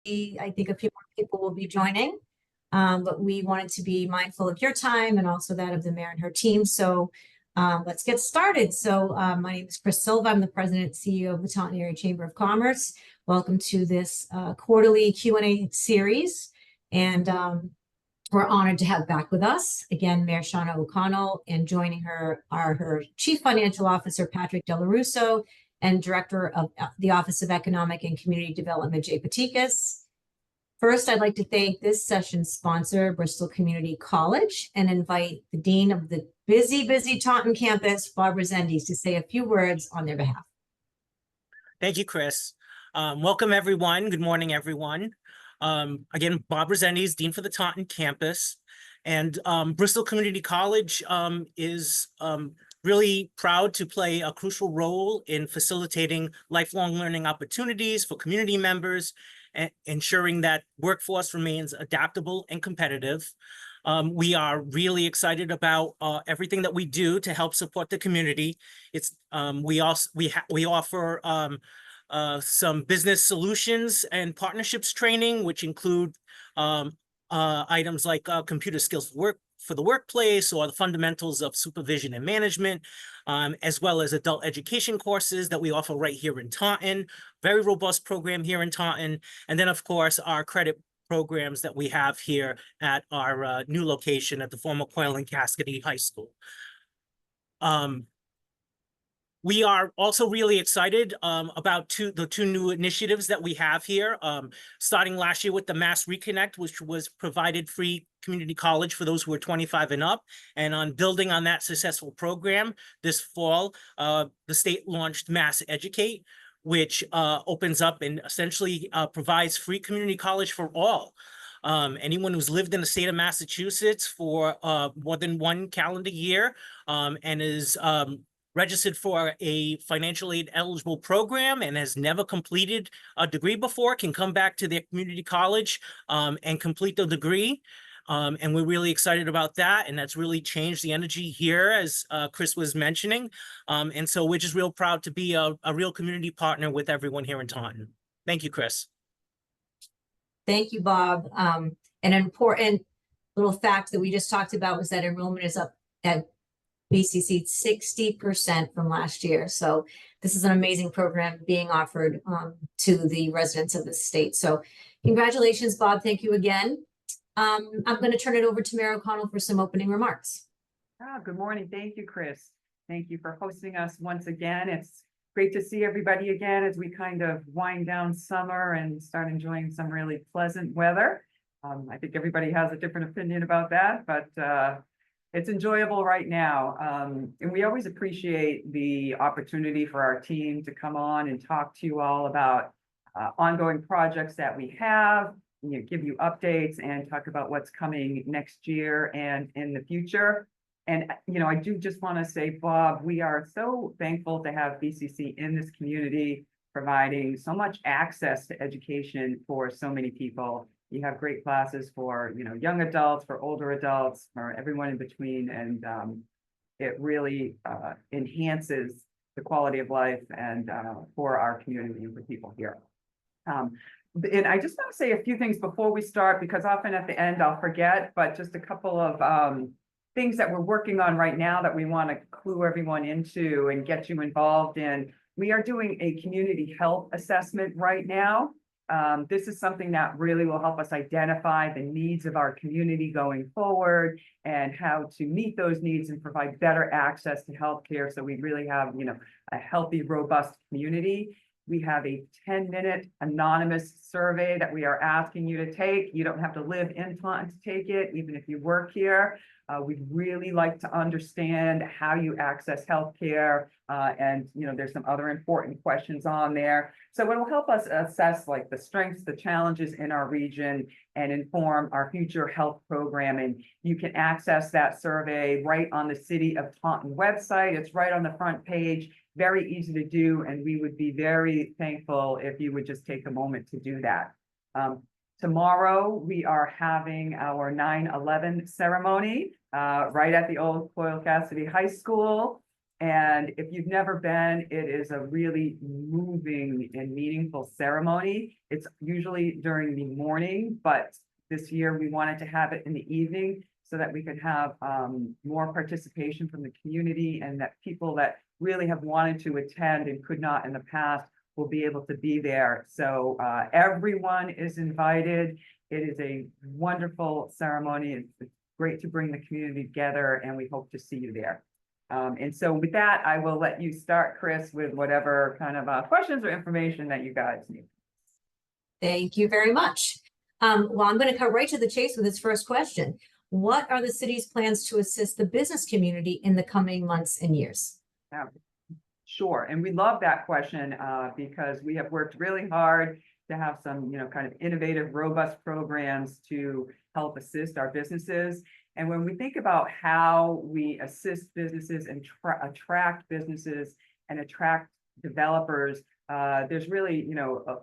I think a few more people will be joining, but we wanted to be mindful of your time and also that of the mayor and her team. So let's get started. So my name is Chris Silva. I'm the president and CEO of the Taunton Area Chamber of Commerce. Welcome to this quarterly Q&A series. And we're honored to have back with us, again, Mayor Shaunna O'Connell, and joining her are her Chief Financial Officer, Dello Russo, and Director of the Office of Economic and Community Development, Pateakos. First, I'd like to thank this session's sponsor, Bristol Community College, and invite the Dean of the busy Taunton campus, Bob Resendiz, to say a few words on their behalf. Thank you, Chris. Welcome, everyone. Good morning, everyone. Again, Bob Resendiz, Dean for the Taunton campus. And Bristol Community College is really proud to play a crucial role in facilitating lifelong learning opportunities for community members and ensuring that workforce remains adaptable and competitive. We are really excited about everything that we do to help support the community. We offer some business solutions and partnerships training, which include items like computer skills for the workplace or the fundamentals of supervision and management, as well as adult education courses that we offer right here in Taunton. Very robust program here in Taunton. And then, of course, our credit programs that we have here at our new location at the former Coyle and Cascade High School. We are also really excited about the two new initiatives that we have here, starting last year with the Mass Reconnect, which was provided free community college for those who are 25 and up. And on building on that successful program, this fall, the state launched Mass Educate, which opens up and essentially provides free community college for all. Anyone who's lived in the state of Massachusetts for more than one calendar year and is registered for a financial aid eligible program and has never completed a degree before can come back to their community college and complete the degree. And we're really excited about that. And that's really changed the energy here, as Chris was mentioning. And so we're just real proud to be a real community partner with everyone here in Taunton. Thank you, Chris. Thank you, Bob. An important little fact that we just talked about was that enrollment is up at BCC 60% from last year. So this is an amazing program being offered to the residents of the state. So congratulations, Bob. Thank you again. I'm going to turn it over to Mayor O'Connell for some opening remarks. Good morning. Thank you, Chris. Thank you for hosting us once again. It's great to see everybody again as we kind of wind down summer and start enjoying some really pleasant weather. I think everybody has a different opinion about that, but it's enjoyable right now. And we always appreciate the opportunity for our team to come on and talk to you all about ongoing projects that we have, give you updates and talk about what's coming next year and in the future. And, I do just want to say, Bob, we are so thankful to have BCC in this community, providing so much access to education for so many people. You have great classes for, young adults, for older adults, for everyone in between. And it really enhances the quality of life and for our community and for people here. And I just want to say a few things before we start, because often at the end I'll forget, but just a couple of things that we're working on right now that we want to clue everyone into and get you involved in. We are doing a community health assessment right now. This is something that really will help us identify the needs of our community going forward and how to meet those needs and provide better access to healthcare. So we really have, a healthy, robust community. We have a 10-minute anonymous survey that we are asking you to take. You don't have to live in Taunton to take it, even if you work here. We'd really like to understand how you access healthcare, and there's some other important questions on there. So it will help us assess the strengths, the challenges in our region, and inform our future health programming. You can access that survey right on the City of Taunton website. It's right on the front page. Very easy to do, and we would be very thankful if you would just take a moment to do that. Tomorrow, we are having our 9/11 ceremony right at the old Coyle Cassidy High School. And if you've never been, it is a really moving and meaningful ceremony. It's usually during the morning, but this year we wanted to have it in the evening so that we could have more participation from the community, and that people that really have wanted to attend and could not in the past will be able to be there. So everyone is invited. It is a wonderful ceremony. It's great to bring the community together, and we hope to see you there. And so with that, I will let you start, Chris, with whatever kind of questions or information that you guys need. Thank you very much. Well, I'm going to cut right to the chase with this first question. What are the city's plans to assist the business community in the coming months and years? Sure, and we love that question because we have worked really hard to have some, kind of innovative, robust programs to help assist our businesses. And when we think about how we assist businesses and attract businesses and attract developers, there's really,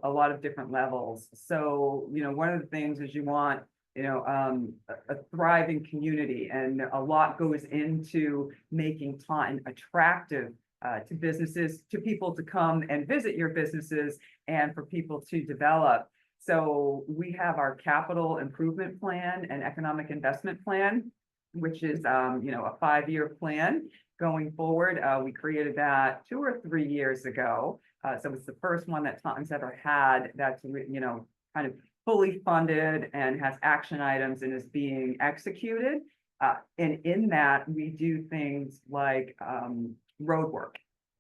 a lot of different levels. So, one of the things is you want, a thriving community, and a lot goes into making Taunton attractive to businesses, to people to come and visit your businesses, and for people to develop. So we have our capital improvement plan and economic investment plan, which is, a 5-year plan going forward. We created that 2 or 3 years ago. So it's the first one that Taunton's ever had that's, kind of fully funded and has action items and is being executed. And in that, we do things like road work.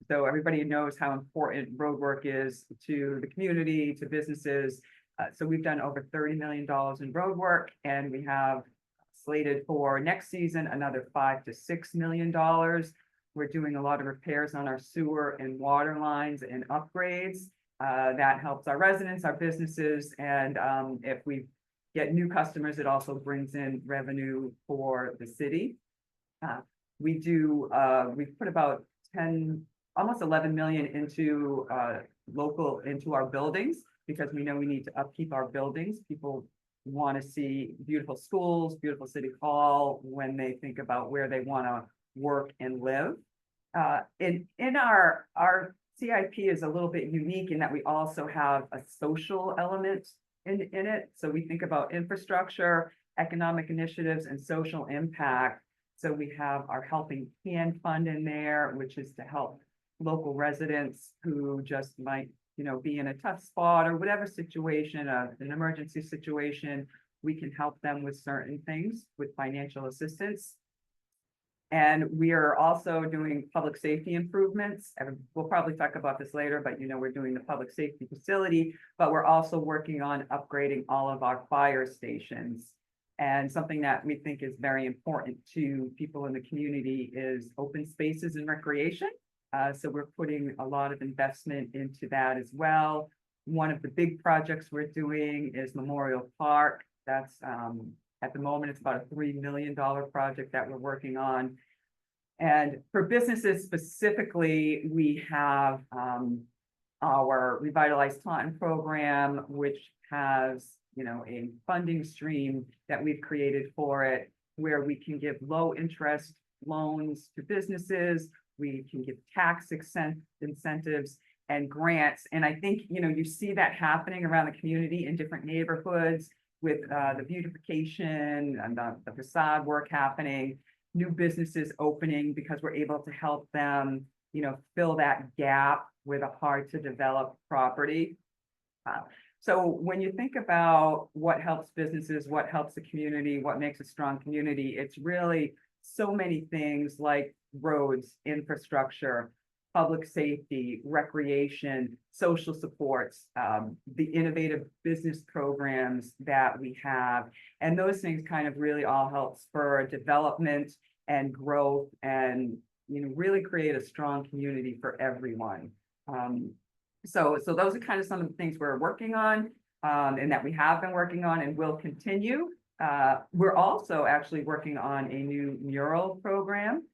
So everybody knows how important road work is to the community, to businesses. So we've done over $30 million in road work, and we have slated for next season another $5 to $6 million. We're doing a lot of repairs on our sewer and water lines and upgrades. That helps our residents, our businesses, and if we get new customers, it also brings in revenue for the city. We've put about almost 11 million into our buildings, because we know we need to upkeep our buildings. People want to see beautiful schools, beautiful city hall when they think about where they want to work and live. In our CIP is a little bit unique in that we also have a social element in it. So we think about infrastructure, economic initiatives, and social impact. So we have our Helping Hand Fund in there, which is to help local residents who just might, be in a tough spot or whatever situation, an emergency situation. We can help them with certain things with financial assistance. And we are also doing public safety improvements. And we'll probably talk about this later, but we're doing the public safety facility, but we're also working on upgrading all of our fire stations. And something that we think is very important to people in the community is open spaces and recreation. So we're putting a lot of investment into that as well. One of the big projects we're doing is Memorial Park. That's at the moment, it's about a $3 million project that we're working on. And for businesses specifically, we have our Revitalize Taunton program, which has, a funding stream that we've created for it, where we can give low interest loans to businesses. We can give tax incentives and grants. And I think, you see that happening around the community in different neighborhoods with the beautification and the facade work happening, new businesses opening because we're able to help them, fill that gap with a hard to develop property. So when you think about what helps businesses, what helps the community, what makes a strong community, it's really so many things like roads, infrastructure, public safety, recreation, social supports, the innovative business programs that we have. And those things kind of really all help spur development and growth and, really create a strong community for everyone. So those are kind of some of the things we're working on and that we have been working on and will continue. We're also actually working on a new mural program,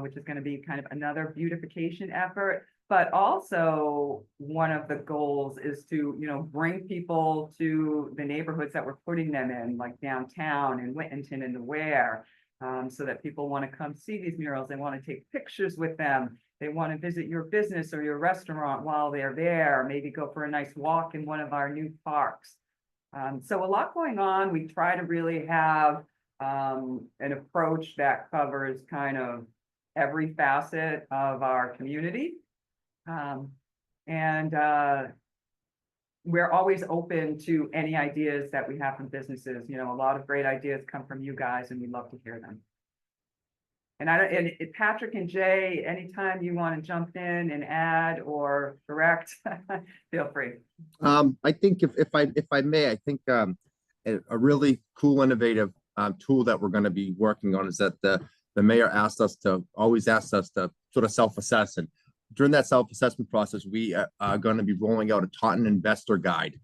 which is going to be kind of another beautification effort. But also one of the goals is to, bring people to the neighborhoods that we're putting them in, like downtown and Whittington and the Ware. so that people want to come see these murals. They want to take pictures with them. They want to visit your business or your restaurant while they're there, maybe go for a nice walk in one of our new parks. So a lot going on. We try to really have an approach that covers kind of every facet of our community. We're always open to any ideas that we have from businesses. You know, a lot of great ideas come from you guys, and we love to hear them. And Patrick and Jay, anytime you want to jump in and add or correct, feel free. I think if I may, I think a really cool, innovative tool that we're going to be working on is that the mayor always asks us to sort of self-assess, and during that self-assessment process, we are going to be rolling out a Taunton investor guide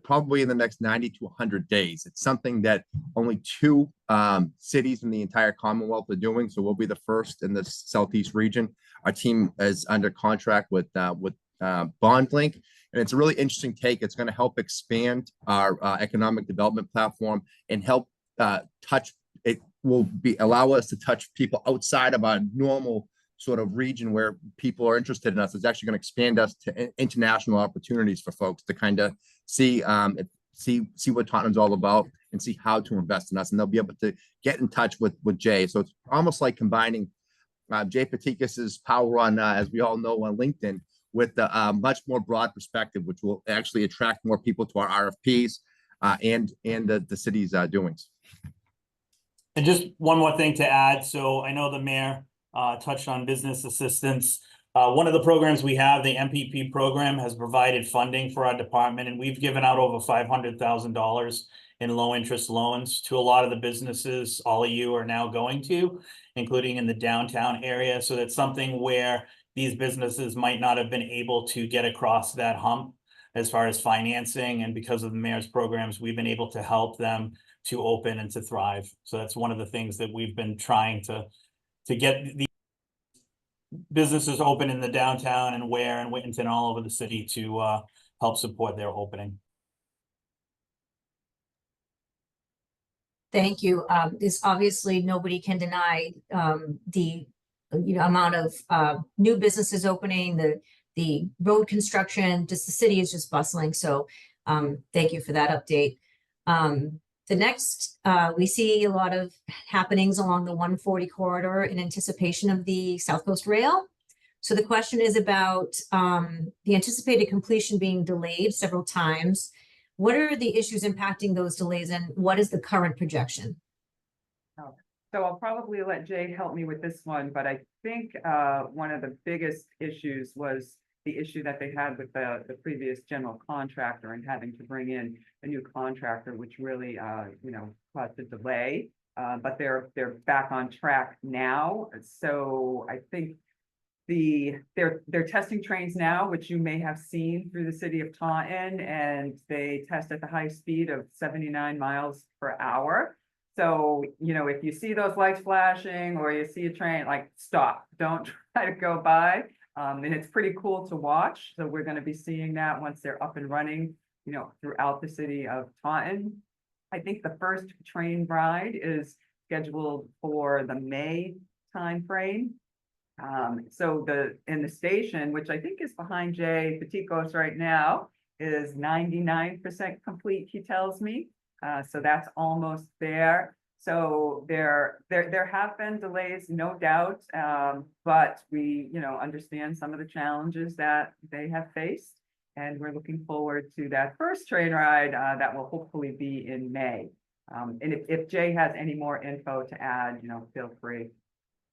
probably in the next 90 to 100 days. It's something that only 2 cities in the entire Commonwealth are doing, so we'll be the first in the Southeast region. Our team is under contract with BondLink, and it's a really interesting take. It's going to help expand our economic development platform and help allow us to touch people outside of our normal sort of region where people are interested in us. It's actually going to expand us to international opportunities for folks to kind of see what Taunton's all about and see how to invest in us, and they'll be able to get in touch with Jay. So it's almost like combining Jay Pateakos's power on, as we all know, on LinkedIn with a much more broad perspective, which will actually attract more people to our RFPs and the city's doings. And just one more thing to add. So I know the mayor touched on business assistance. One of the programs we have, the MPP program, has provided funding for our department, and we've given out over $500,000 in low interest loans to a lot of the businesses all of you are now going to, including in the downtown area. So that's something where these businesses might not have been able to get across that hump as far as financing, and because of the mayor's programs, we've been able to help them to open and to thrive. So that's one of the things that we've been trying to get the businesses open in the downtown and Ware and Whittington all over the city to help support their opening. Thank you. This obviously nobody can deny the amount of new businesses opening, the road construction, just the city is just bustling. So thank you for that update. The next, we see a lot of happenings along the 140 corridor in anticipation of the South Coast Rail. So the question is about the anticipated completion being delayed several times. What are the issues impacting those delays, and what is the current projection? So I'll probably let Jay help me with this one, but I think one of the biggest issues was the issue that they had with the previous general contractor and having to bring in a new contractor, which really, caused a delay. But they're back on track now. So I think they're testing trains now, which you may have seen through the city of Taunton, and they test at the high speed of 79 miles per hour. So, if you see those lights flashing or you see a train, like, stop, don't try to go by. And it's pretty cool to watch. So we're going to be seeing that once they're up and running, throughout the city of Taunton. I think the first train ride is scheduled for the May timeframe. So in the station, which I think is behind Jay Pateakos right now, is 99% complete, he tells me. So that's almost there. So there have been delays, no doubt, but we, understand some of the challenges that they have faced, and we're looking forward to that first train ride that will hopefully be in May. And if Jay has any more info to add, feel free.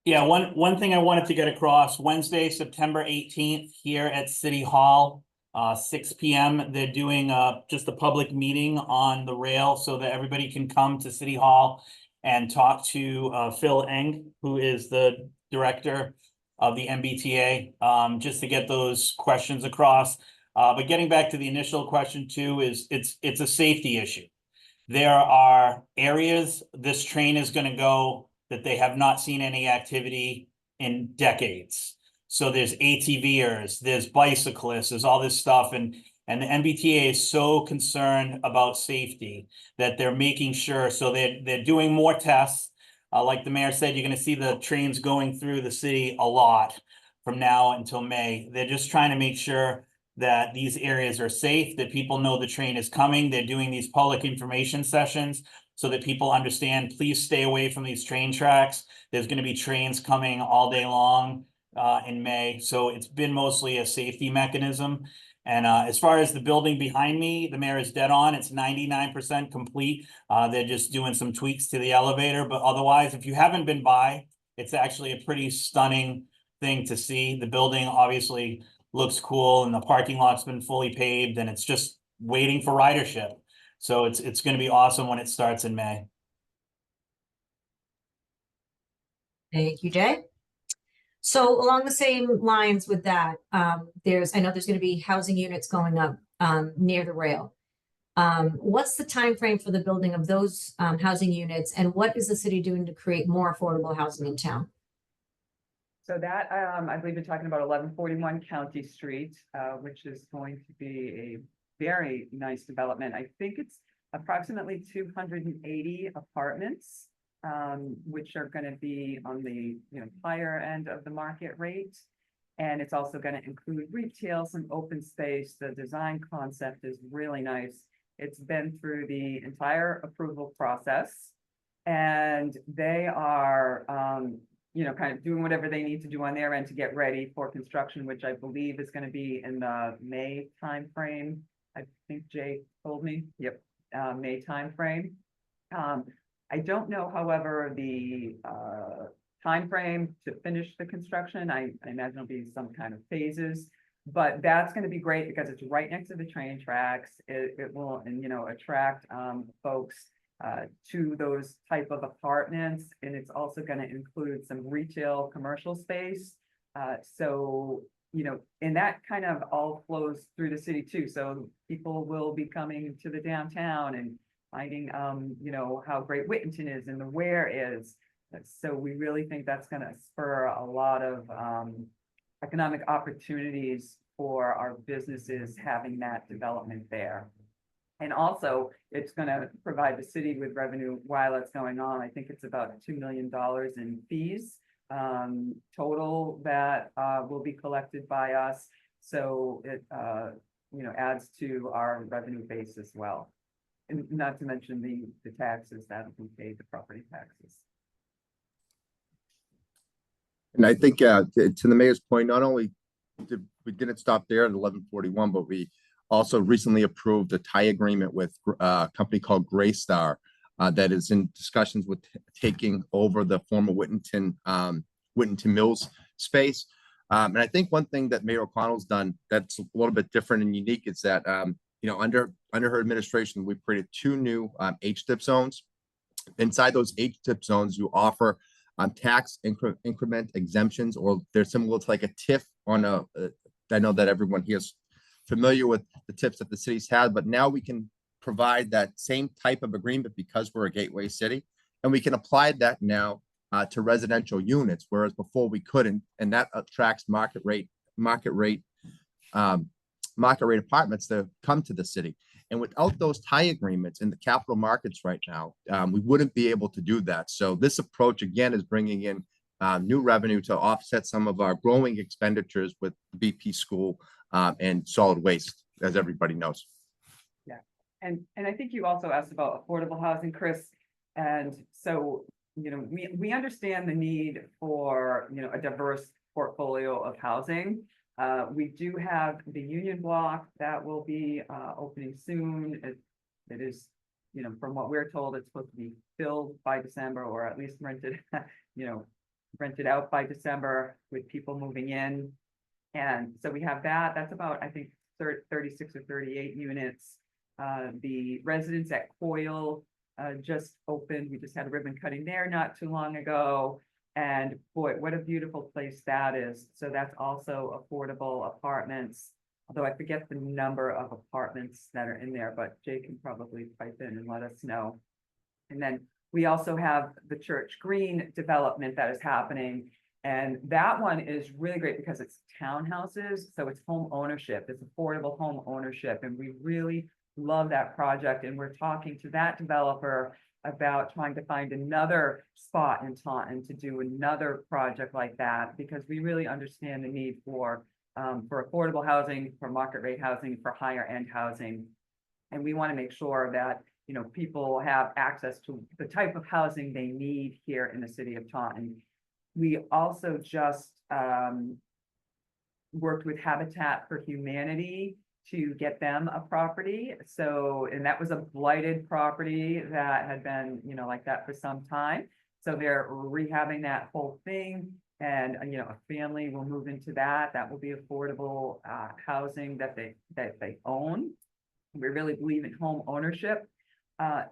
Yeah, one thing I wanted to get across, Wednesday, September 18th, here at City Hall, 6 p.m. They're doing just a public meeting on the rail so that everybody can come to City Hall and talk to Phil Eng, who is the director of the MBTA, just to get those questions across. But getting back to the initial question too, is it's a safety issue. There are areas this train is going to go that they have not seen any activity in decades. So there's ATVers, there's bicyclists, there's all this stuff. And And the MBTA is so concerned about safety that they're making sure, so they're doing more tests. Like the mayor said, you're gonna see the trains going through the city a lot from now until May. They're just trying to make sure that these areas are safe, that people know the train is coming. They're doing these public information sessions so that people understand, please stay away from these train tracks. There's gonna be trains coming all day long in May. So it's been mostly a safety mechanism. And as far as the building behind me, the mayor is dead on. It's 99% complete. They're just doing some tweaks to the elevator, but otherwise, if you haven't been by, it's actually a pretty stunning thing to see. The building obviously looks cool, and the parking lot's been fully paved, and it's just waiting for ridership. So it's going to be awesome when it starts in May. Thank you, Jay. So along the same lines with that, I know there's going to be housing units going up near the rail. What's the time frame for the building of those housing units, and what is the city doing to create more affordable housing in town? So that, I believe you're talking about 1141 County Street, which is going to be a very nice development. I think it's approximately 280 apartments, which are going to be on the higher end of the market rate. And it's also going to include retail, some open space. The design concept is really nice. It's been through the entire approval process, and they are, kind of doing whatever they need to do on their end to get ready for construction, which I believe is going to be in the May timeframe. I think Jay told me, yep, May timeframe. I don't know, however, the timeframe to finish the construction. I imagine it'll be some kind of phases, but that's going to be great because it's right next to the train tracks. It will, attract folks to those type of apartments, and it's also going to include some retail commercial space. And that kind of all flows through the city too. So people will be coming to the downtown and finding, how great Whittington is and the Ware is. So we really think that's going to spur a lot of economic opportunities for our businesses having that development there. And also, it's going to provide the city with revenue while it's going on. I think it's about $2 million in fees total that will be collected by us. So it, adds to our revenue base as well. And not to mention the taxes that we pay, the property taxes. And I think to the mayor's point, not only didn't stop there at 1141, but we also recently approved a tie agreement with a company called Greystar that is in discussions with taking over the former Whittington Mills space. And I think one thing that Mayor O'Connell's done that's a little bit different and unique is that under her administration, we've created 2 new HDIP zones. Inside those HDIP zones, you offer tax increment exemptions, or they're similar to like a TIF on a. I know that everyone here is familiar with the TIFs that the cities had, but now we can provide that same type of agreement because we're a gateway city, and we can apply that now to residential units, whereas before we couldn't, and that attracts market rate apartments that come to the city. And without those tie agreements in the capital markets right now, we wouldn't be able to do that. So this approach, again, is bringing in new revenue to offset some of our growing expenditures with BP school and solid waste, as everybody knows. Yeah, and I think you also asked about affordable housing, Chris. And so, we understand the need for, a diverse portfolio of housing. We do have the Union Block that will be opening soon. It is, from what we're told, it's supposed to be filled by December, or at least rented, rented out by December with people moving in. And so we have that. That's about, I think, 36 or 38 units. The residence at Coyle just opened. We just had a ribbon cutting there not too long ago. And boy, what a beautiful place that is. So that's also affordable apartments, although I forget the number of apartments that are in there, but Jay can probably pipe in and let us know. And then we also have the Church Green development that is happening. And that one is really great because it's townhouses, so it's home ownership, it's affordable home ownership, and we really love that project. And we're talking to that developer about trying to find another spot in Taunton to do another project like that, because we really understand the need for affordable housing, for market rate housing, for higher end housing. And we want to make sure that, you know, people have access to the type of housing they need here in the city of Taunton. We also just worked with Habitat for Humanity to get them a property. So, and that was a blighted property that had been, you know, like that for some time. So they're rehabbing that whole thing. And, you know, a family will move into that. That will be affordable housing that they own. We really believe in home ownership.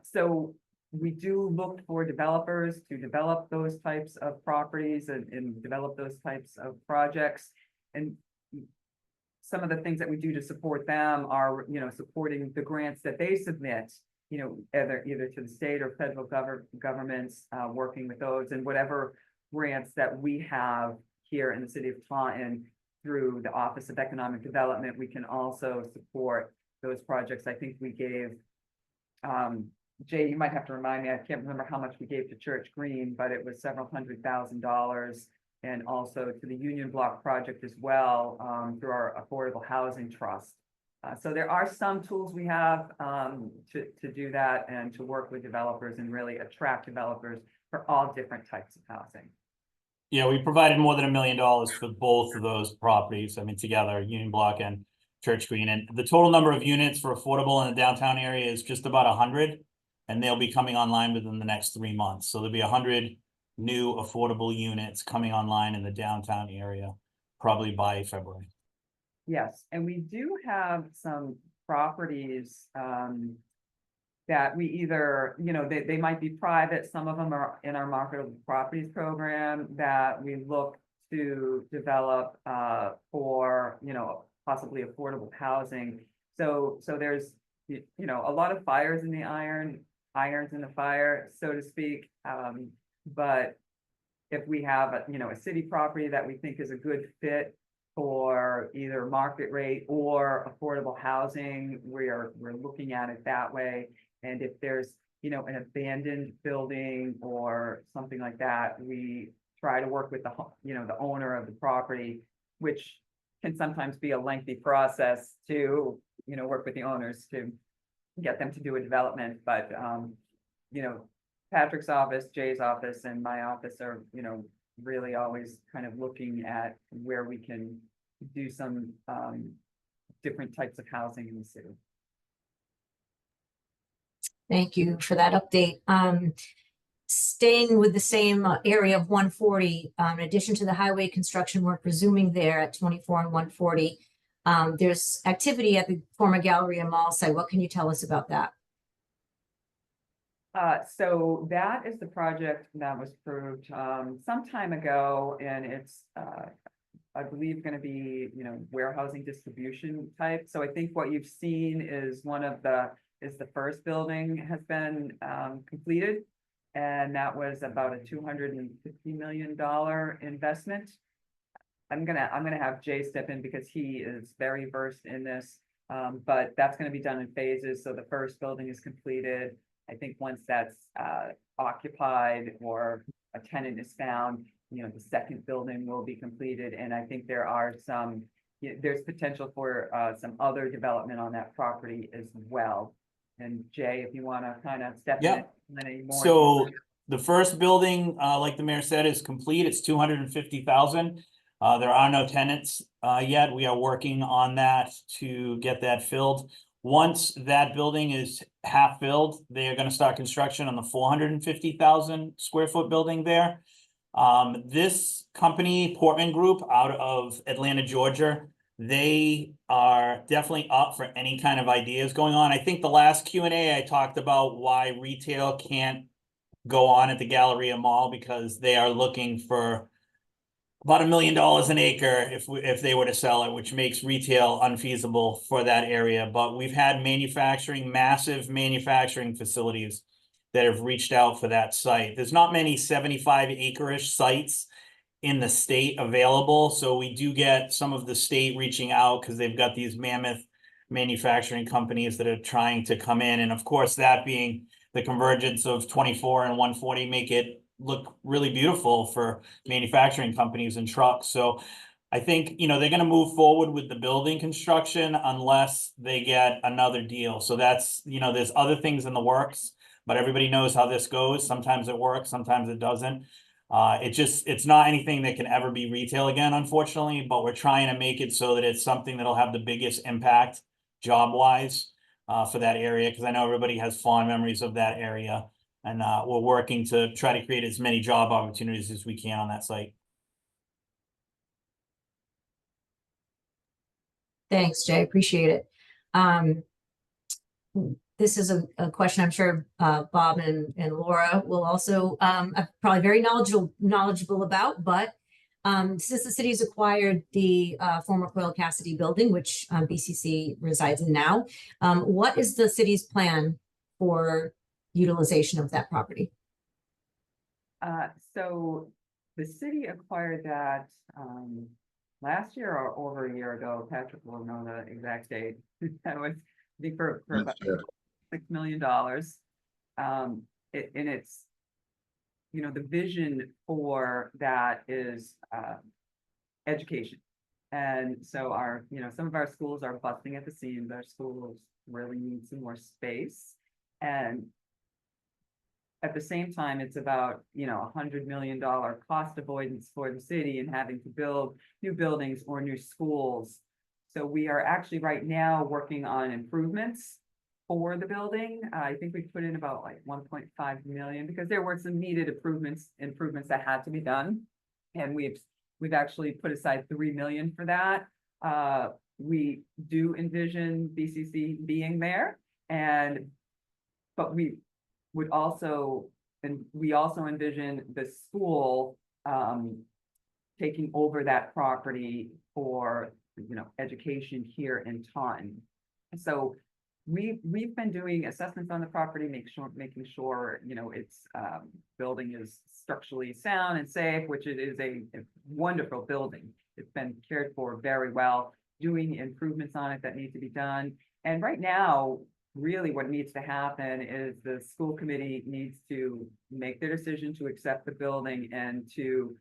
So we do look for developers to develop those types of properties and develop those types of projects. And some of the things that we do to support them are, you know, supporting the grants that they submit, you know, either to the state or federal governments, working with those, and whatever grants that we have here in the city of Taunton through the Office of Economic Development, we can also support those projects. I think we gave, Jay, you might have to remind me, I can't remember how much we gave to Church Green, but it was several $100,000, and also to the Union Block project as well, through our Affordable Housing Trust. So there are some tools we have to do that and to work with developers and really attract developers for all different types of housing. Yeah, we provided more than $1 million for both of those properties. I mean, together, Union Block and Church Green. And the total number of units for affordable in the downtown area is just about 100. And they'll be coming online within the next 3 months. So there'll be 100 new affordable units coming online in the downtown area, probably by February. Yes, and we do have some properties that we either, you know, they might be private, some of them are in our marketable properties program that we look to develop for, you know, possibly affordable housing. So there's, you know, a lot of fires in the irons in the fire, so to speak. But if we have a, you know, a city property that we think is a good fit for either market rate or affordable housing, we're looking at it that way. And if there's, you know, an abandoned building or something like that, we try to work with the, you know, the owner of the property, which can sometimes be a lengthy process to, you know, work with the owners to get them to do a development. But, you know, Patrick's office, Jay's office, and my office are, you know, really always kind of looking at where we can do some different types of housing in the city. Thank you for that update. Staying with the same area of 140, in addition to the highway construction we're presuming there at 24 and 140, there's activity at the former Galleria Mall site. What can you tell us about that? So that is the project that was approved some time ago, and it's I believe going to be, you know, warehousing distribution type. So I think what you've seen is the first building has been completed, and that was about a $250 million investment. I'm gonna have Jay step in because he is very versed in this, but that's going to be done in phases. So the first building is completed. I think once that's occupied or a tenant is found, you know, the second building will be completed. And I think there are there's potential for some other development on that property as well. And Jay, if you want to kind of step in any more. So the first building, like the mayor said, is complete. It's 250,000. There are no tenants yet. We are working on that to get that filled. Once that building is half filled, they are going to start construction on the 450,000 square foot building there. This company, Portman Group, out of Atlanta, Georgia, they are definitely up for any kind of ideas going on. I think the last Q&A I talked about why retail can't go on at the Galleria Mall, because they are looking for about $1 million an acre if they were to sell it, which makes retail unfeasible for that area. But we've had massive manufacturing facilities that have reached out for that site. There's not many 75 acre-ish sites in the state available. So we do get some of the state reaching out because they've got these mammoth manufacturing companies that are trying to come in. And of course, that being the convergence of 24 and 140 make it look really beautiful for manufacturing companies and trucks. So I think, you know, they're going to move forward with the building construction unless they get another deal. So that's, you know, there's other things in the works, but everybody knows how this goes. Sometimes it works, sometimes it doesn't. It's not anything that can ever be retail again, unfortunately, but we're trying to make it so that it's something that'll have the biggest impact job wise for that area, because I know everybody has fond memories of that area, and we're working to try to create as many job opportunities as we can on that site. Thanks, Jay. Appreciate it. This is a question I'm sure Bob and Laura will also probably very knowledgeable about, but since the city's acquired the former Coyle Cassidy building, which BCC resides in now, what is the city's plan for utilization of that property? So the city acquired that last year or over a year ago. Patrick will know the exact date. That was, I think, for about $6 million. And it's, you know, the vision for that is education. And so our, you know, some of our schools are busting at the seams. Our schools really need some more space. And at the same time, it's about, you know, $100 million cost avoidance for the city and having to build new buildings or new schools. So we are actually right now working on improvements for the building. I think we put in about like 1.5 million because there were some needed improvements that had to be done. And we've actually put aside 3 million for that. We do envision BCC being there, but we would also, and we also envision the school taking over that property for, you know, education here in Taunton. So we've been doing assessments on the property, making sure, you know, its building is structurally sound and safe, which it is a wonderful building. It's been cared for very well, doing improvements on it that need to be done. And right now, really what needs to happen is the school committee needs to make their decision to accept the building and to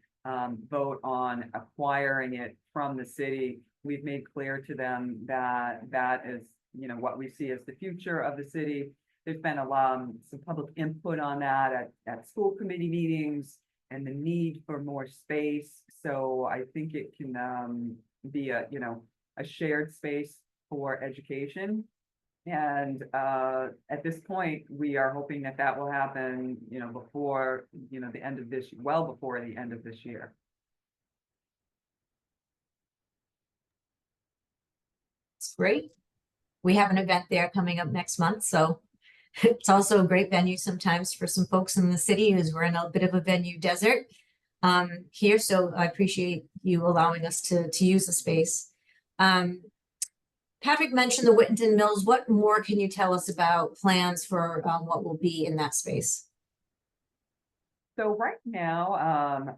vote on acquiring it from the city. We've made clear to them that that is, you know, what we see as the future of the city. There's been some public input on that at school committee meetings and the need for more space. So I think it can be a, you know, a shared space for education. And at this point, we are hoping that that will happen, you know, before, you know, the end of this, well before the end of this year. It's great. We have an event there coming up next month, so it's also a great venue sometimes for some folks in the city, as we're in a bit of a venue desert here. So I appreciate you allowing us to use the space. Patrick mentioned the Whittington Mills. What more can you tell us about plans for what will be in that space? So right now,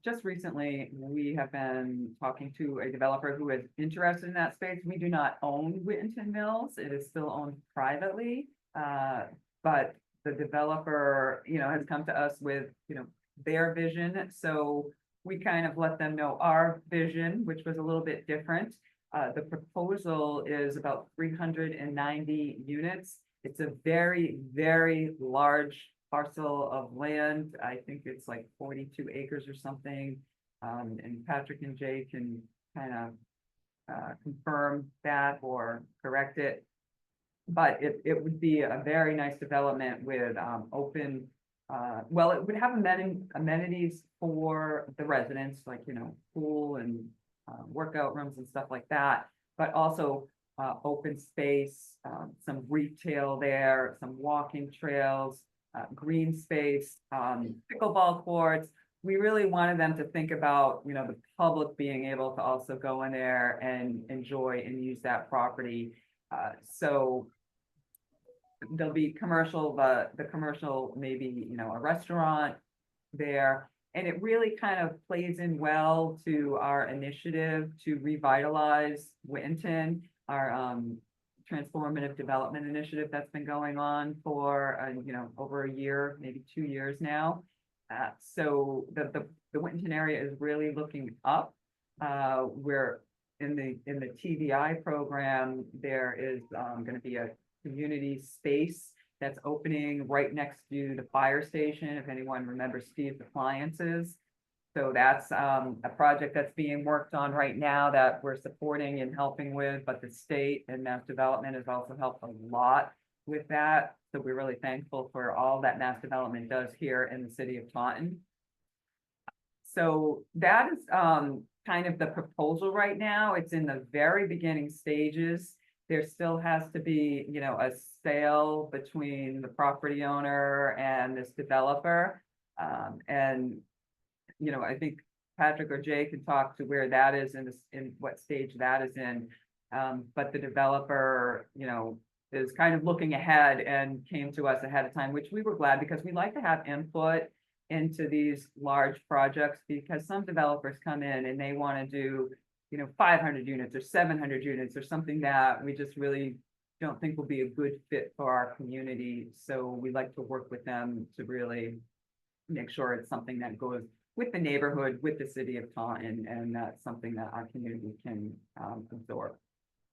just recently, we have been talking to a developer who is interested in that space. We do not own Whittington Mills. It is still owned privately. But the developer, you know, has come to us with, you know, their vision. So we kind of let them know our vision, which was a little bit different. The proposal is about 390 units. It's a very, very large parcel of land. I think it's like 42 acres or something. And Patrick and Jay can kind of confirm that or correct it. But it would be a very nice development with open, well, it would have amenities for the residents, like, you know, pool and workout rooms and stuff like that, but also open space, some retail there, some walking trails, green space, pickleball courts. We really wanted them to think about, you know, the public being able to also go in there and enjoy and use that property. So there'll be commercial, the commercial, maybe, you know, a restaurant there. And it really kind of plays in well to our initiative to revitalize Winton, our transformative development initiative that's been going on for, over a year, maybe 2 years now. So the Winton area is really looking up. We're in the TVI program, there is going to be a community space that's opening right next to the fire station, if anyone remembers Steve's Appliances. So that's a project that's being worked on right now that we're supporting and helping with, but the state and Mass Development has also helped a lot with that. So we're really thankful for all that Mass Development does here in the city of Taunton. So that is kind of the proposal right now. It's in the very beginning stages. There still has to be, a sale between the property owner and this developer. I think Patrick or Jay can talk to where that is in what stage that is in. But the developer, is kind of looking ahead and came to us ahead of time, which we were glad, because we like to have input into these large projects, because some developers come in and they want to do 500 units or 700 units or something that we just really don't think will be a good fit for our community. So we like to work with them to really make sure it's something that goes with the neighborhood, with the city of Taunton, and that's something that our community can absorb.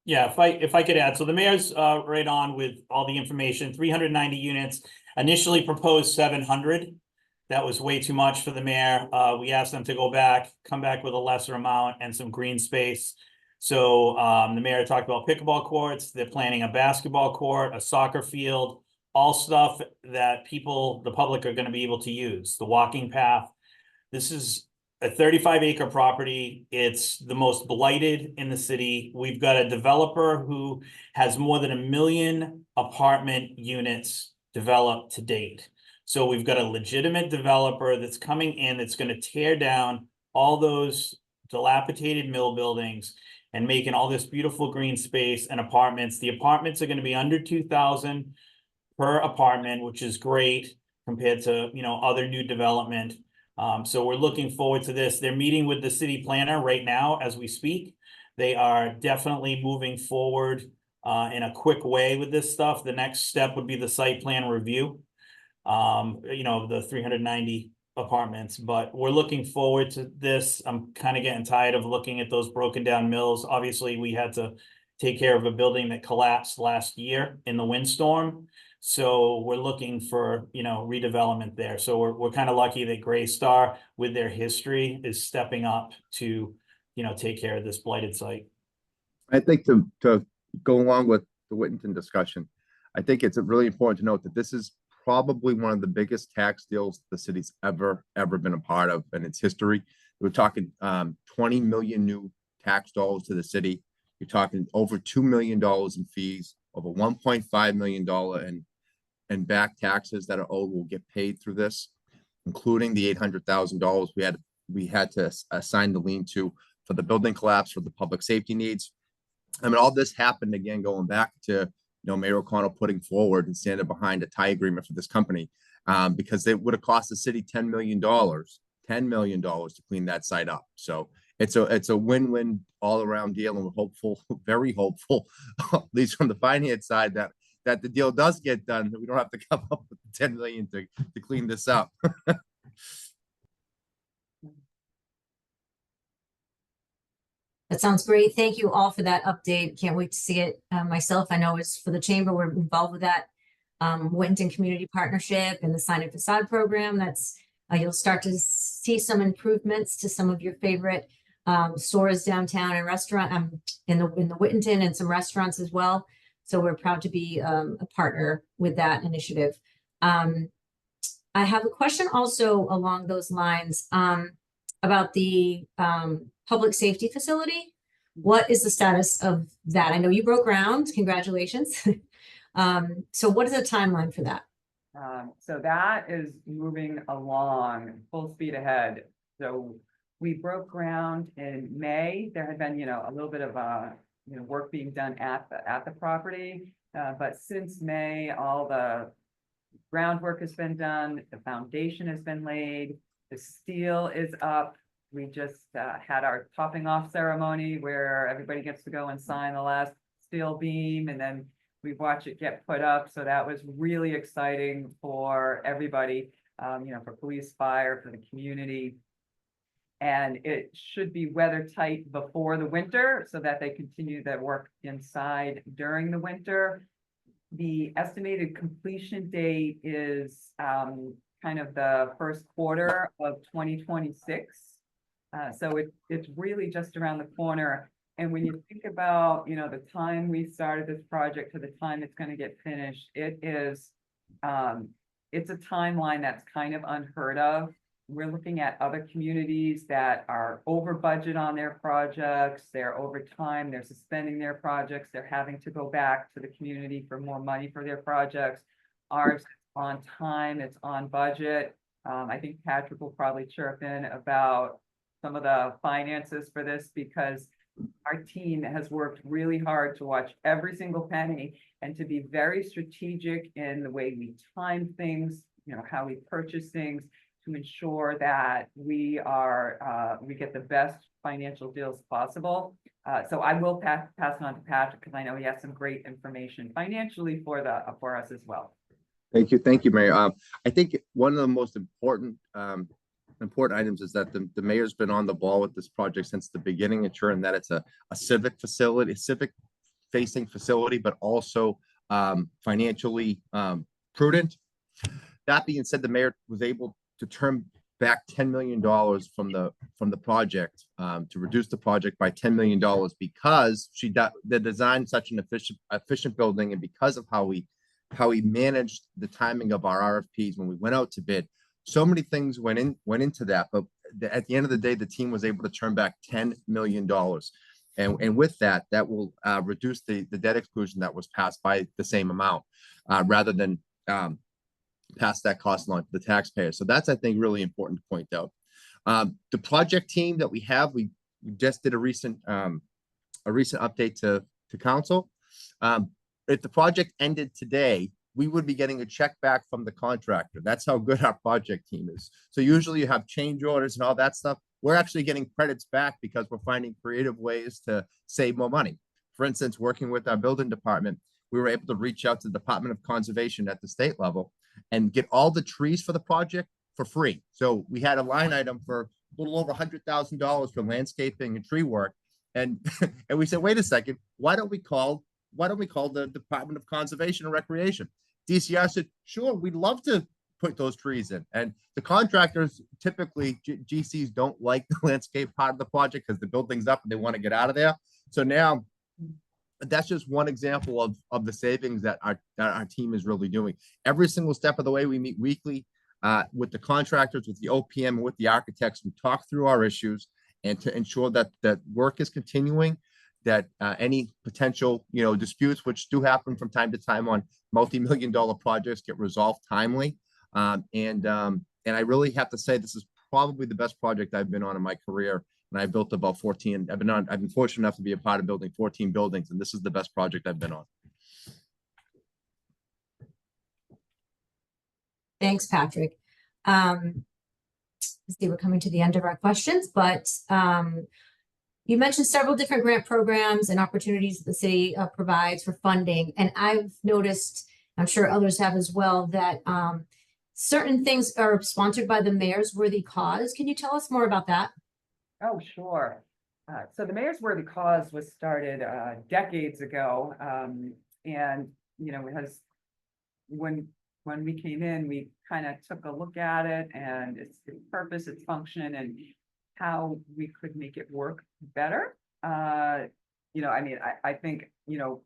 Yeah, if I could add, so the mayor's right on with all the information. 390 units, initially proposed 700. That was way too much for the mayor. We asked them to come back with a lesser amount and some green space. So the mayor talked about pickleball courts. They're planning a basketball court, a soccer field, all stuff that the public are going to be able to use. The walking path. This is a 35-acre property. It's the most blighted in the city. We've got a developer who has more than 1 million apartment units developed to date. So we've got a legitimate developer that's coming in that's going to tear down all those dilapidated mill buildings and making all this beautiful green space and apartments. The apartments are going to be under 2,000 per apartment, which is great compared to, other new development. So we're looking forward to this. They're meeting with the city planner right now as we speak. They are definitely moving forward in a quick way with this stuff. The next step would be the site plan review. The 390 apartments, but we're looking forward to this. I'm kind of getting tired of looking at those broken down mills. Obviously, we had to take care of a building that collapsed last year in the windstorm. So we're looking for, redevelopment there. So we're kind of lucky that Greystar, with their history, is stepping up to, take care of this blighted site. I think to go along with the Whittington discussion, I think it's really important to note that this is probably one of the biggest tax deals the city's ever been a part of in its history. We're talking 20 million new tax dollars to the city. You're talking over $2 million in fees, over $1.5 million in back taxes that are owed will get paid through this, including the $800,000 we had to assign the lien to for the building collapse, for the public safety needs. I mean, all this happened again going back to Mayor O'Connell putting forward and standing behind a tie agreement for this company, because it would have cost the city $10 million to clean that site up. So it's a win-win all around deal, and we're hopeful, very hopeful, at least from the finance side, that the deal does get done, that we don't have to come up with $10 million to clean this up. That sounds great. Thank you all for that update. Can't wait to see it myself. I know it's for the chamber. We're involved with that Winton Community Partnership and the Sign and Facade Program. That's you'll start to see some improvements to some of your favorite stores downtown and restaurant in the Whittington, and some restaurants as well. So we're proud to be a partner with that initiative. I have a question also along those lines about the public safety facility. What is the status of that? I know you broke ground. Congratulations. So what is the timeline for that? So that is moving along full speed ahead. So we broke ground in May. There had been, a little bit of work being done at the property. But since May, all the groundwork has been done, the foundation has been laid. The steel is up. We just had our topping off ceremony where everybody gets to go and sign the last steel beam, and then we watch it get put up. So that was really exciting for everybody, for police, fire, for the community. And it should be weather tight before the winter so that they continue their work inside during the winter. The estimated completion date is kind of the first quarter of 2026. So it's really just around the corner. And when you think about, the time we started this project to the time it's going to get finished, it's a timeline that's kind of unheard of. We're looking at other communities that are over budget on their projects, they're over time, they're suspending their projects, they're having to go back to the community for more money for their projects. Ours is on time, it's on budget. I think Patrick will probably chirp in about some of the finances for this, because our team has worked really hard to watch every single penny and to be very strategic in the way we time things, how we purchase things, to ensure that we get the best financial deals possible. So I will pass it on to Patrick, because I know he has some great information financially for us as well. Thank you, Mayor. I think one of the most important items is that the mayor's been on the ball with this project since the beginning, ensuring that it's a civic facility, civic facing facility, but also financially prudent. That being said, the mayor was able to turn back $10 million from the project, to reduce the project by $10 million, because they designed such an efficient building, and because of how we managed the timing of our RFPs when we went out to bid. So many things went into that, but at the end of the day, the team was able to turn back $10 million. And with that will reduce the debt exclusion that was passed by the same amount, rather than pass that cost along to the taxpayer. So that's, I think, really important to point out. The project team that we have, we just did a recent update to council. If the project ended today, we would be getting a check back from the contractor. That's how good our project team is. So usually you have change orders and all that stuff. We're actually getting credits back because we're finding creative ways to save more money. For instance, working with our building department, we were able to reach out to the Department of Conservation at the state level and get all the trees for the project for free. So we had a line item for a little over $100,000 for landscaping and tree work. And, and we said, wait a second, why don't we call the Department of Conservation and Recreation? DCR said, sure, we'd love to put those trees in. And the contractors, typically GCs don't like the landscape part of the project because the building's up and they want to get out of there. So now that's just one example of the savings that our team is really doing. Every single step of the way, we meet weekly with the contractors, with the OPM, and with the architects. We talk through our issues and to ensure that work is continuing, that any potential disputes, which do happen from time to time on multi-million-dollar projects, get resolved timely. And I really have to say, this is probably the best project I've been on in my career. And I built about 14. I've been fortunate enough to be a part of building 14 buildings, and this is the best project I've been on. Thanks, Patrick. Let's see, we're coming to the end of our questions, but you mentioned several different grant programs and opportunities that the city provides for funding. And I've noticed, I'm sure others have as well, that certain things are sponsored by the Mayor's Worthy Cause. Can you tell us more about that? Oh, sure. So the Mayor's Worthy Cause was started decades ago. And, it has, when we came in, we kind of took a look at it and its purpose, its function, and how we could make it work better. I think,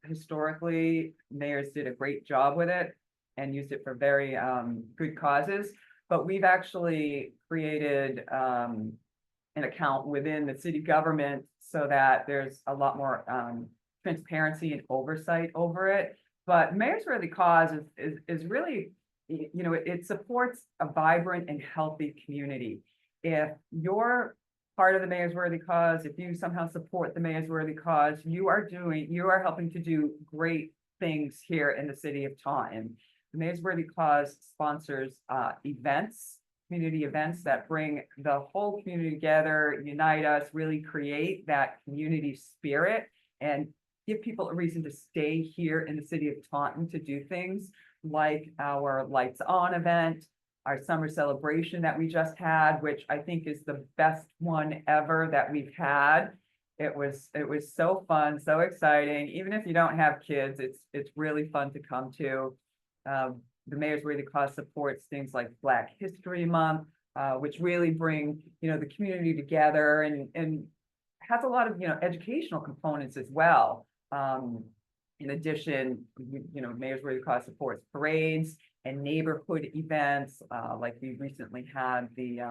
historically, mayors did a great job with it and used it for very good causes. But we've actually created an account within the city government so that there's a lot more transparency and oversight over it. But Mayor's Worthy Cause is really, it supports a vibrant and healthy community. If you're part of the Mayor's Worthy Cause, if you somehow support the Mayor's Worthy Cause, you are helping to do great things here in the city of Taunton. The Mayor's Worthy Cause sponsors events. community events that bring the whole community together, unite us, really create that community spirit and give people a reason to stay here in the city of Taunton to do things like our Lights On event, our summer celebration that we just had, which I think is the best one ever that we've had. It was so fun, so exciting. Even if you don't have kids, it's really fun to come to. The Mayor's Worthy Cause supports things like Black History Month, which really bring, the community together and has a lot of, educational components as well. In addition, Mayor's Worthy Cause supports parades and neighborhood events, like we recently had the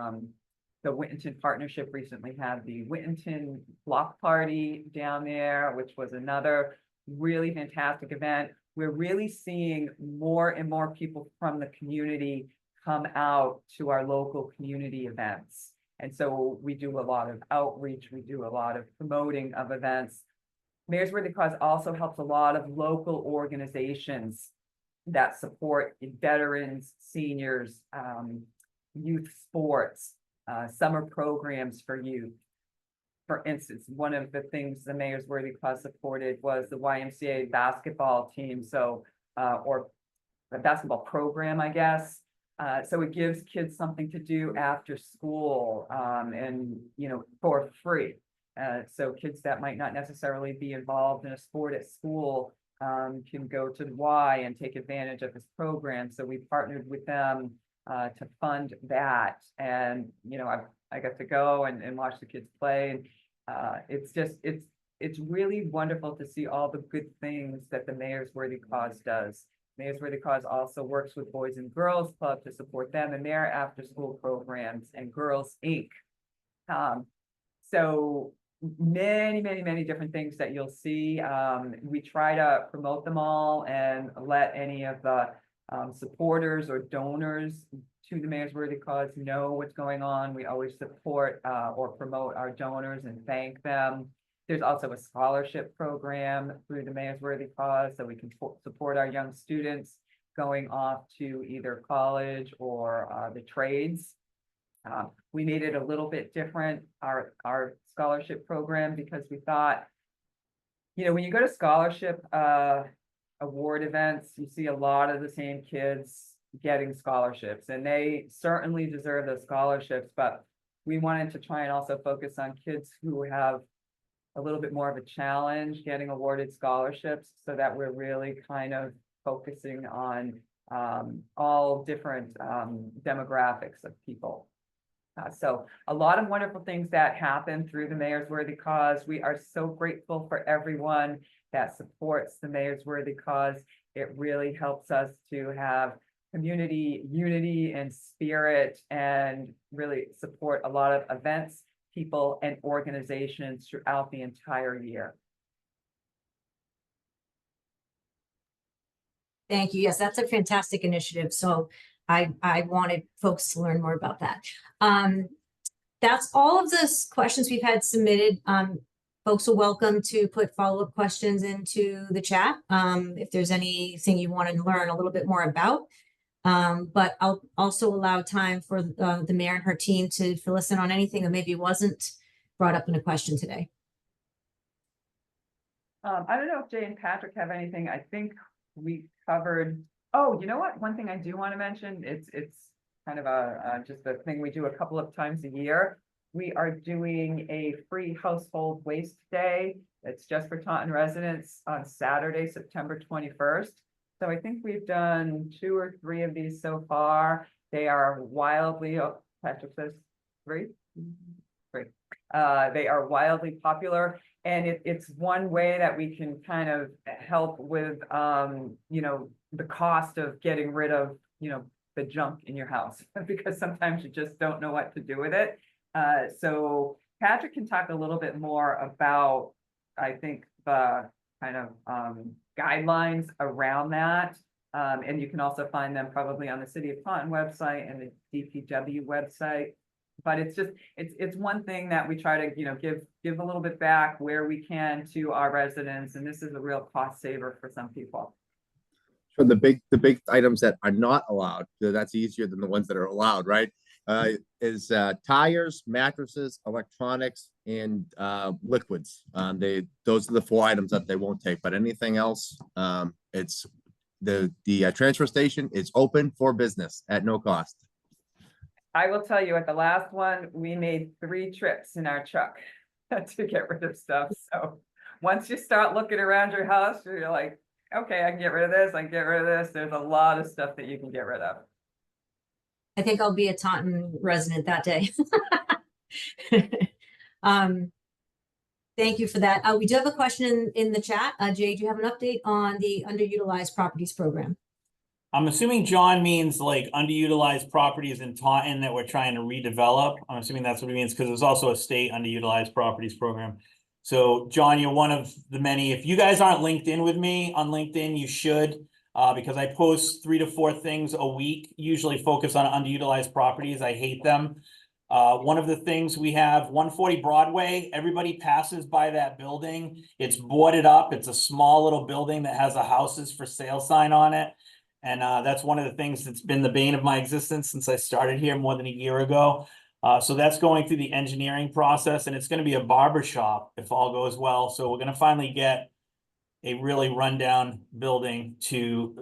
Whittington Partnership recently had the Whittington Block Party down there, which was another really fantastic event. We're really seeing more and more people from the community come out to our local community events. And so we do a lot of outreach, we do a lot of promoting of events. Mayor's Worthy Cause also helps a lot of local organizations that support veterans, seniors, youth sports, summer programs for youth. For instance, one of the things the Mayor's Worthy Cause supported was the YMCA basketball team, or the basketball program, I guess. So it gives kids something to do after school, and for free. So kids that might not necessarily be involved in a sport at school can go to the Y and take advantage of this program. So we partnered with them to fund that, and I got to go and watch the kids play, and it's really wonderful to see all the good things that the Mayor's Worthy Cause does. Mayor's Worthy Cause also works with Boys and Girls Club to support them in their after-school programs, and Girls Inc. So many different things that you'll see. We try to promote them all and let any of the supporters or donors to the Mayor's Worthy Cause know what's going on. We always support or promote our donors and thank them. There's also a scholarship program through the Mayor's Worthy Cause, so we can support our young students going off to either college or the trades. We made it a little bit different, our scholarship program, because we thought, when you go to scholarship award events, you see a lot of the same kids getting scholarships, and they certainly deserve those scholarships, but we wanted to try and also focus on kids who have a little bit more of a challenge getting awarded scholarships, so that we're really kind of focusing on all different demographics of people. So a lot of wonderful things that happen through the Mayor's Worthy Cause. We are so grateful for everyone that supports the Mayor's Worthy Cause. It really helps us to have community unity and spirit, and really support a lot of events, people, and organizations throughout the entire year. Thank you. Yes, that's a fantastic initiative. So I wanted folks to learn more about that. That's all of the questions we've had submitted. Folks are welcome to put follow-up questions into the chat if there's anything you want to learn a little bit more about. But I'll also allow time for the mayor and her team to fill us in on anything that maybe wasn't brought up in a question today. I don't know if Jay and Patrick have anything. I think we covered. Oh, you know what? One thing I do want to mention, it's kind of just a thing we do a couple of times a year. We are doing a free household waste day. It's just for Taunton residents on Saturday, September 21st. So I think we've done 2 or 3 of these so far. They are wildly, Patrick says 3? 3. They are wildly popular, and it's one way that we can kind of help with, the cost of getting rid of, the junk in your house, because sometimes you just don't know what to do with it. So Patrick can talk a little bit more about, I think, the kind of guidelines around that. And you can also find them probably on the City of Taunton website and the DPW website. But it's just, it's one thing that we try to, give a little bit back where we can to our residents. And this is a real cost saver for some people. So the big items that are not allowed, that's easier than the ones that are allowed, right? is tires, mattresses, electronics, and liquids. Those are the 4 items that they won't take, but anything else, it's the transfer station is open for business at no cost. I will tell you, at the last one, we made 3 trips in our truck to get rid of stuff. So once you start looking around your house, you're like, okay, I can get rid of this, I can get rid of this. There's a lot of stuff that you can get rid of. I think I'll be a Taunton resident that day. Thank you for that. We do have a question in the chat. Jay, do you have an update on the underutilized properties program? I'm assuming John means like underutilized properties in Taunton that we're trying to redevelop. I'm assuming that's what he means, because there's also a state underutilized properties program. So John, you're one of the many. If you guys aren't linked in with me on LinkedIn, you should, because I post 3 to 4 things a week, usually focus on underutilized properties. I hate them. One of the things we have, 140 Broadway, everybody passes by that building. It's boarded up. It's a small little building that has a houses for sale sign on it. And that's one of the things that's been the bane of my existence since I started here more than a year ago. So that's going through the engineering process, and it's going to be a barber shop if all goes well. So we're going to finally get a really rundown building to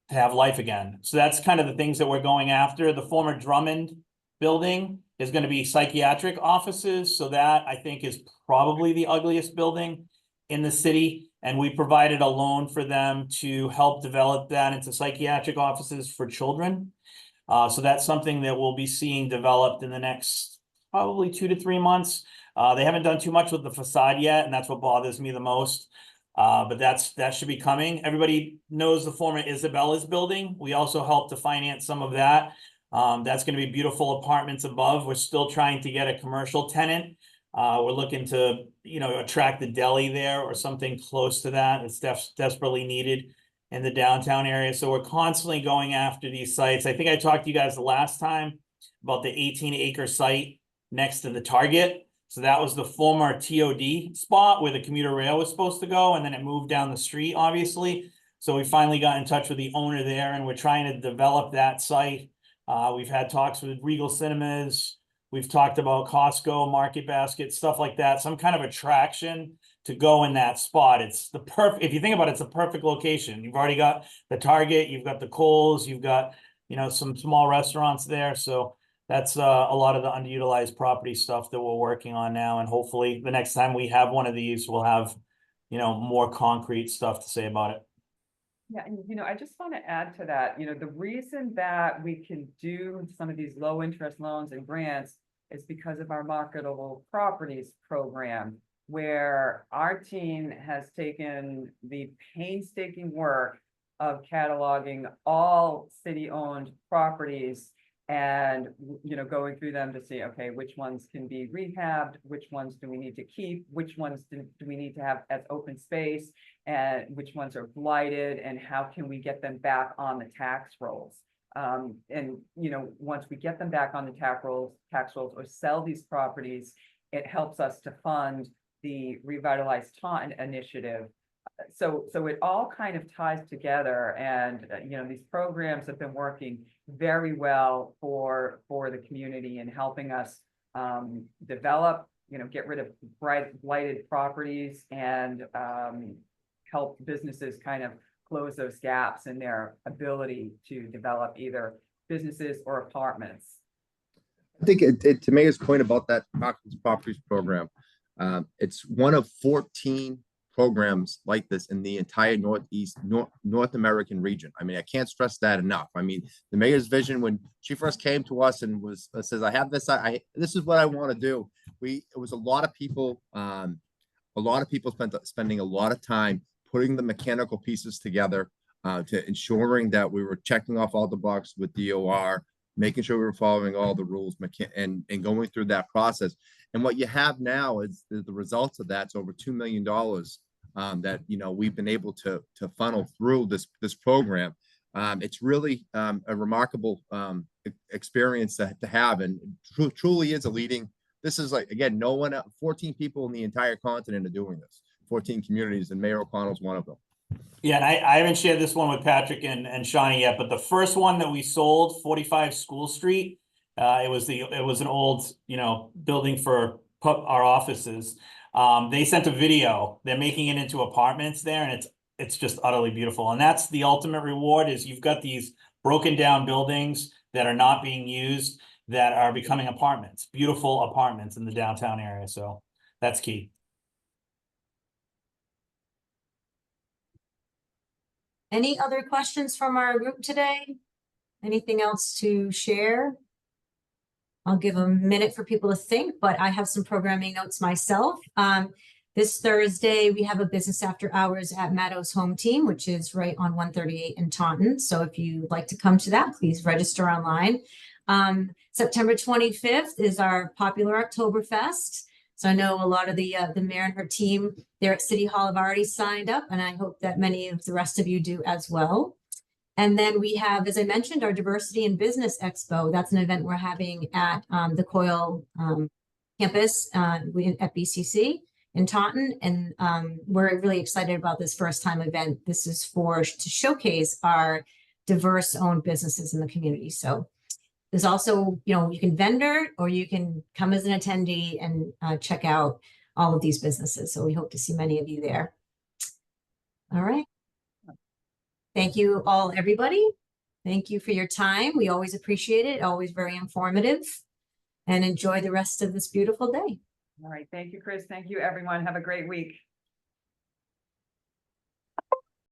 have life again. So that's kind of the things that we're going after. The former Drummond building is going to be psychiatric offices. So that, I think, is probably the ugliest building in the city. And we provided a loan for them to help develop that into psychiatric offices for children. So that's something that we'll be seeing developed in the next probably 2 to 3 months. They haven't done too much with the facade yet, and that's what bothers me the most. But that should be coming. Everybody knows the former Isabella's building. We also helped to finance some of that. That's going to be beautiful apartments above. We're still trying to get a commercial tenant. We're looking to, attract the deli there or something close to that. It's desperately needed in the downtown area. So we're constantly going after these sites. I think I talked to you guys the last time about the 18-acre site next to the Target. So that was the former TOD spot where the commuter rail was supposed to go, and then it moved down the street, obviously. So we finally got in touch with the owner there, and we're trying to develop that site. We've had talks with Regal Cinemas. We've talked about Costco, Market Basket, stuff like that. Some kind of attraction to go in that spot. It's the if you think about it, it's a perfect location. You've already got the Target, you've got the Kohl's, you've got, some small restaurants there. So that's a lot of the underutilized property stuff that we're working on now. And hopefully the next time we have one of these, we'll have, more concrete stuff to say about it. Yeah, and I just want to add to that, the reason that we can do some of these low interest loans and grants is because of our marketable properties program, where our team has taken the painstaking work of cataloging all city-owned properties and, going through them to see, okay, which ones can be rehabbed, which ones do we need to keep, which ones do we need to have as open space, and which ones are blighted, and how can we get them back on the tax rolls. And once we get them back on the tax rolls or sell these properties, it helps us to fund the Revitalize Taunton initiative. So it all kind of ties together, and these programs have been working very well for the community and helping us develop, get rid of blighted properties and help businesses kind of close those gaps in their ability to develop either businesses or apartments. I think to Mayor's point about that properties program, it's one of 14 programs like this in the entire North American region. I mean, I can't stress that enough. I mean, the mayor's vision when she first came to us and says, I have this, this is what I want to do. It was a lot of people spending a lot of time putting the mechanical pieces together, to ensuring that we were checking off all the boxes with DOR, making sure we were following all the rules and going through that process. And what you have now is the results of that's over $2 million that we've been able to funnel through this program. It's really a remarkable experience to have, and truly is a leading. This is like, again, 14 people in the entire continent are doing this. 14 communities, and Mayor O'Connell's one of them. Yeah, and I haven't shared this one with Patrick and Shaunna yet, but the first one that we sold, 45 School Street, It was an old, building for our offices. They sent a video. They're making it into apartments there, and it's just utterly beautiful. And that's the ultimate reward, is you've got these broken down buildings that are not being used that are becoming apartments, beautiful apartments in the downtown area. So that's key. Any other questions from our group today? Anything else to share? I'll give a minute for people to think, but I have some programming notes myself. This Thursday, we have a business after hours at Maddo's Home Team, which is right on 138 in Taunton. So if you'd like to come to that, please register online. September 25th is our popular Oktoberfest. So I know a lot of the mayor and her team there at City Hall have already signed up, and I hope that many of the rest of you do as well. And then we have, as I mentioned, our Diversity in Business Expo. That's an event we're having at the Coyle campus at BCC in Taunton. And we're really excited about this first time event. This is to showcase our diverse owned businesses in the community. So there's also, you can vendor or you can come as an attendee and check out all of these businesses. So we hope to see many of you there. All right. Thank you all, everybody. Thank you for your time. We always appreciate it. Always very informative. And enjoy the rest of this beautiful day. All right. Thank you, Chris. Thank you, everyone. Have a great week.